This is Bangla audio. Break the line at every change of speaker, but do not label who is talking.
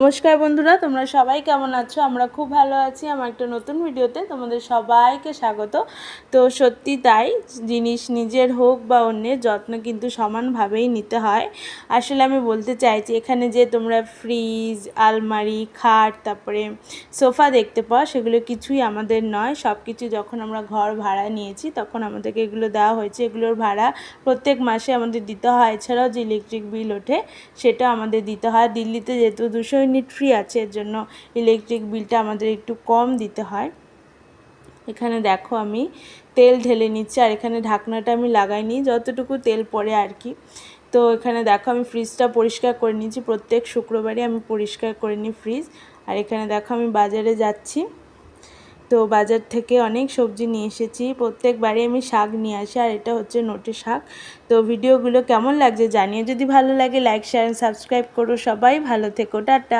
নমস্কার বন্ধুরা, তোমরা সবাই কেমন আছো? আমরা খুব ভালো আছি। আমার একটা নতুন ভিডিওতে তোমাদের সবাইকে স্বাগত। তো সত্যি তাই, জিনিস নিজের হোক বা অন্যের যত্ন কিন্তু সমানভাবেই নিতে হয়। আসলে আমি বলতে চাইছি, এখানে যে তোমরা ফ্রিজ, আলমারি, খাট, তারপরে সোফা দেখতে পাও, সেগুলো কিছুই আমাদের নয়। সব কিছু যখন আমরা ঘর ভাড়া নিয়েছি তখন আমাদেরকে এগুলো দেওয়া হয়েছে। এগুলোর ভাড়া প্রত্যেক মাসে আমাদের দিতে হয়। এছাড়াও যে ইলেকট্রিক বিল ওঠে সেটা আমাদের দিতে হয়। দিল্লিতে যেহেতু 200 ইউনিট ফ্রি আছে, এর জন্য ইলেকট্রিক বিলটা আমাদের একটু কম দিতে হয়। এখানে দেখো আমি তেল ঢেলে নিচ্ছি, আর এখানে ঢাকনাটা আমি লাগাইনি, যতটুকু তেল পড়ে আর কি। তো এখানে দেখো আমি ফ্রিজটা পরিষ্কার করে নিয়েছি। প্রত্যেক শুক্রবারে আমি পরিষ্কার করে নিই ফ্রিজ। আর এখানে দেখো আমি বাজারে যাচ্ছি। তো বাজার থেকে অনেক সবজি নিয়ে এসেছি। প্রত্যেকবারই আমি শাক নিয়ে আসি, আর এটা হচ্ছে নোটে শাক। তো ভিডিওগুলো কেমন লাগছে জানিয়ে, যদি ভালো লাগে লাইক, শেয়ার, সাবস্ক্রাইব করো। সবাই ভালো থেকো, টাটা।